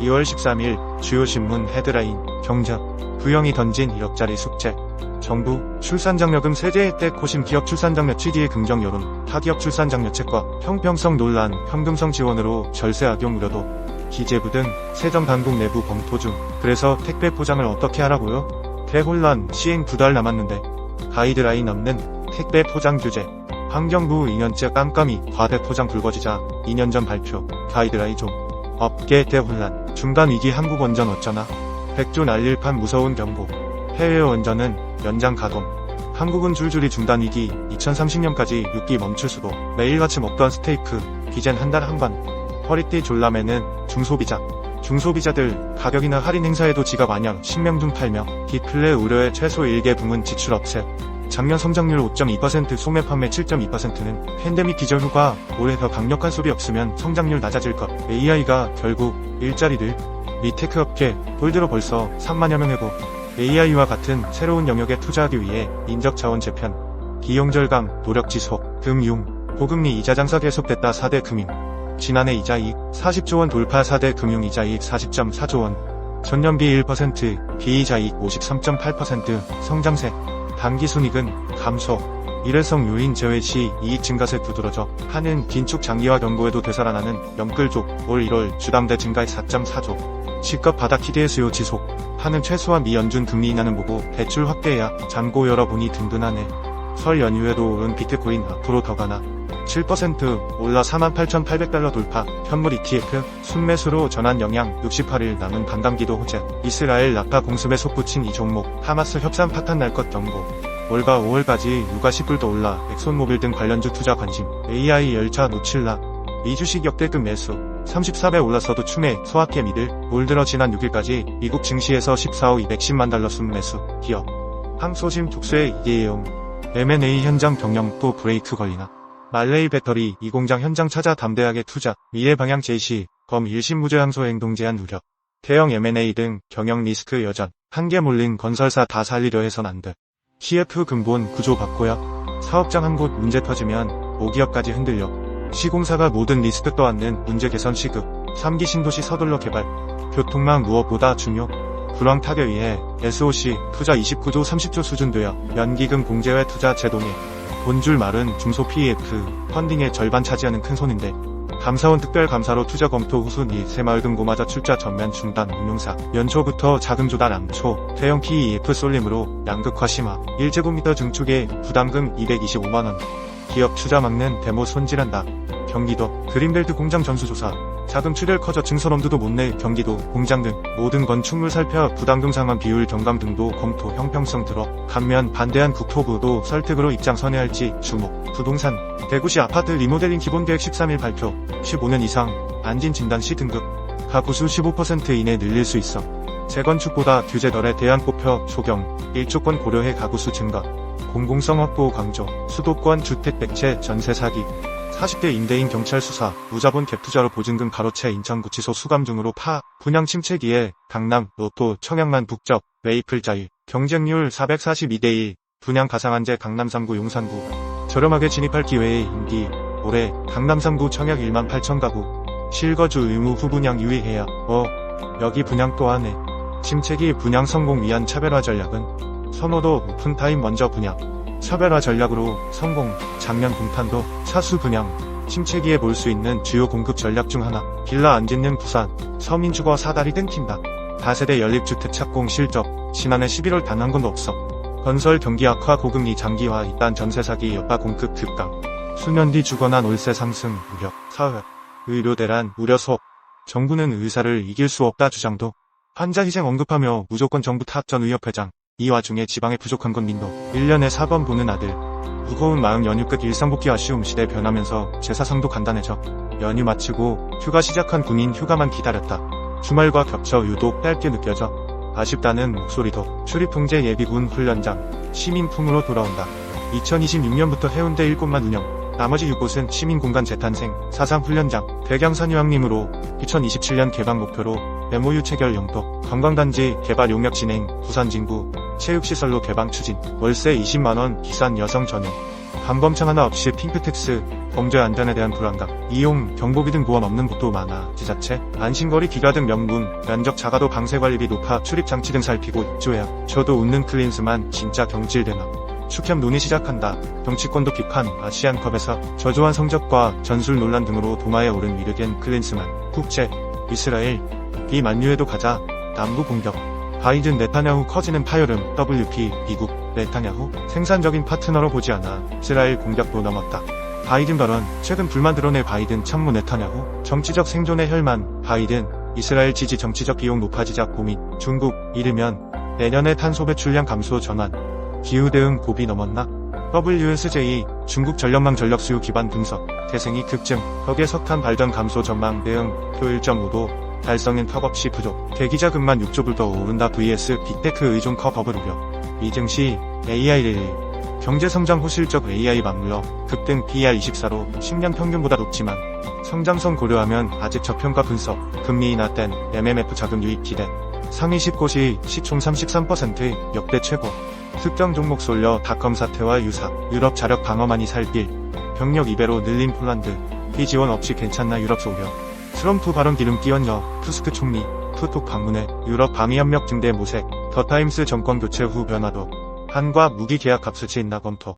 2월 13일 주요 신문 헤드라인. 경제. 부영이 던진 1억짜리 숙제. 정부 출산장려금 세제 혜택 호심 기업 출산장려 취지의 긍정 여론. 타기업 출산장려책과 형평성 논란. 현금성 지원으로 절세 악용 우려도. 기재부 등 세정당국 내부 검토 중. 그래서 택배 포장을 어떻게 하라고요? 대혼란. 시행 2달 남았는데 가이드라인 없는 택배 포장 규제. 환경부 2년째 깜깜이 과대 포장 불거지자 2년 전 발표 가이드라인 좀. 업계 대혼란. 중간 위기 한국 원전 어쩌나. 100조 날릴 판 무서운 경고. 해외 원전은 연장 가동. 한국은 줄줄이 중단 위기. 2030년까지 6기 멈출 수도. 매일같이 먹던 스테이크 이젠 한 달 한 번. 허리띠 졸라매는 중소비자들 가격이나 할인 행사에도 지갑 안녕 신명등 팔며 디플레 우려에 최소 1개 부문 지출 없애. 작년 성장률 5.2%, 소매 판매 7.2%는 팬데믹 기절 후가. 올해 더 강력한 수비 없으면 성장률 낮아질 것. AI가 결국 일자리들. 미 테크 업계 홀드로 벌써 3만여 명 해고. AI와 같은 새로운 영역에 투자하기 위해 인적 자원 재편, 비용 절감, 노력 지속. 금융 고금리 이자 장사 계속됐다. 4대 금융. 지난해 이자이익 40조 원 돌파. 4대 금융 이자이익 40.4조 원. 전년비 1%, 비이자이익 53.8%. 성장세. 단기순이익은 감소. 일회성 요인 제외 시 이익 증가세 두드러져 하는 긴축 장기화 경고에도 되살아나는 영끌족. 올 1월 주담대 증가액 4.4조. 시급 바닥 기대의 수요 지속. 하는 최소한 미 연준 금리 인하는 보고 대출 확대해야 잔고 열어보니 든든하네. 설 연휴에도 오른 비트코인 앞으로 더 가나. 7% 올라 48,800달러 돌파. 현물 ETF 순매수로 전환 영향. 68일 남은 반감기도 호재. 이스라엘 낙하 공습에 솟구친 이 종목. 하마스 협상 파탄 날 것 경고. 올가 5월까지 유가 10불도 올라. 엑손모빌 등 관련주 투자 관심. AI 열차 놓칠라. 미 주식 역대급 매수. 34배 올랐어도 추매. 소확해 믿을. 올 들어 지난 6일까지 미국 증시에서 14억 210만 달러 순매수. 기업 항소심 tukso의 이재용. M&A 현장 경영 또 브레이크 걸리나. 말레이 배터리 이 공장 현장 찾아 담대하게 투자. 미래 방향 제시. 검 1심 무죄 항소 행동 제한 우려. 대형 M&A 등 경영 리스크 여전. 한개 몰린 건설사 다 살리려 해선 안 돼. CF 근본 구조 바꿔야. 사업장 한 곳 문제 터지면 5기업까지 흔들려. 시공사가 모든 리스크 떠안는 문제 개선 시급. 3기 신도시 서둘러 개발. 교통망 무엇보다 중요. 불황 타결위해 SOC 투자 29조 30조 수준 되어 연기금 공제외 투자 제동에. 본줄 말은 중소 PEF 펀딩의 절반 차지하는 큰 손인데. 감사원 특별감사로 투자 검토 후순 이 새마을금고마저 출자 전면 중단. 운용사 연초부터 자금 조달 암초. 대형 PEF 쏠림으로 양극화 심화. 1제곱미터 증축에 부담금 225만원. 기업 투자 막는 데모 손질한다. 경기도 그린벨트 공장 전수조사. 자금 출혈 커져 증설 엄두도 못 낼 경기도 공장 등 모든 건축물 살펴 부담금 상환 비율 경감 등도 검토. 형평성 들어 반면 반대한 국토부도 설득으로 입장 선회할지 주목. 부동산 대구시 아파트 리모델링 기본계획 13일 발표. 15년 이상 안진 진단 시 등급. 가구수 15% 이내 늘릴 수 있어. 재건축보다 규제 덜에 대안 뽑혀. 조경 일조권 고려해 가구수 증가. 공공성 확보 강조. 수도권 주택 백채 전세 사기. 40대 임대인 경찰 수사. 무자본 갭투자로 보증금 가로채 인천구치소 수감 중으로 파. 분양 침체기에 강남, 로또, 청양만 북적. 메이플 자유. 경쟁률 442대1. 분양 가상한제 강남 3구 용산구. 저렴하게 진입할 기회의 임기. 올해 강남 3구 청약 1만 8천 가구. 실거주 의무 후분양 유의해야. 여기 분양 또 하네. 침체기 분양 성공 위한 차별화 전략은. 선호도 오픈타임 먼저 분양. 차별화 전략으로 성공. 작년 동탄도 차수 분양. 침체기에 볼 수 있는 주요 공급 전략 중 하나. 빌라 안 짓는 부산. 서민주거 사다리 끊긴다. 다세대 연립주택 착공 실적. 지난해 11월 단 한 건도 없어. 건설 경기 악화 고금리 장기화. 이딴 전세 사기 여파 공급 급강. 수년 뒤 주거난 월세 상승 우려. 사회 의료 대란 우려 속. 정부는 의사를 이길 수 없다 주장도. 환자 희생 언급하며 무조건 정부 탓 전 의협회장. 이 와중에 지방에 부족한 건 민도. 1년에 4번 보는 아들. 무거운 마음 연휴 끝 일상복귀 아쉬움. 시대 변하면서 제사상도 간단해져. 연휴 마치고 휴가 시작한 군인 휴가만 기다렸다. 주말과 겹쳐 유독 짧게 느껴져. 아쉽다는 목소리도. 출입통제 예비군 훈련장. 시민품으로 돌아온다. 2026년부터 해운대 1곳만 운영. 나머지 6곳은 시민공간 재탄생. 사상훈련장. 백양산 유학님으로 2027년 개방 목표로 MOU 체결 영도. 관광단지 개발 용역 진행. 부산 진구 체육시설로 개방 추진. 월세 20만원 기산 여성 전용. 반범창 하나 없이 핑크텍스, 범죄 안전에 대한 불안감, 이용, 경보기 등 보험 없는 곳도 많아. 지자체, 안심거리 기가 등 명분, 면적 작아도 방세관리비 높아 출입장치 등 살피고 입조해야. 저도 웃는 클린스만 진짜 경질 대나. 축협 논의 시작한다. 정치권도 비판, 아시안컵에서 저조한 성적과 전술 논란 등으로 도마에 오른 위르겐 클린스만. 국제, 이스라엘, 비만유에도 가자. 남부 공격. 바이든 네타냐후 커지는 파열음. WP, 미국, 네타냐후 생산적인 파트너로 보지 않아. 이스라엘 공격도 넘었다. 바이든 발언, 최근 불만 드러낼 바이든 참모 네타냐후, 정치적 생존의 혈만. 바이든, 이스라엘 지지 정치적 비용 높아지자 고민. 중국, 이르면 내년에 탄소 배출량 감소 전환. 기후대응 고비 넘었나? WSJ, 중국 전력망 전력 수요 기반 분석, 태생이 급증, 벽의 석탄 발전 감소 전망 대응, 표 1.5도, 달성인 턱없이 부족, 대기자금만 6조 불 더 오른다 vs 빅테크 의존 커 버블 우려, 미증시, AI11, 경제성장 호실적 AI 맞물러, 급등 PER24로 10년 평균보다 높지만, 성장성 고려하면 아직 저평가 분석, 금리 인하된 MMF 자금 유입 기대, 상위 10곳이 시총 33% 역대 최고, 특정 종목 쏠려 닷컴 사태와 유사, 유럽 자력 방어만이 살필, 병력 2배로 늘린 폴란드, 비 지원 없이 괜찮나 유럽 소려, 트럼프 발언 기름 끼얹어, 투스크 총리, 푸톡 방문해, 유럽 방위협력 증대 모색, 더타임스 정권 교체 후 변화도, 한과 무기 계약 값수치 인하 검토.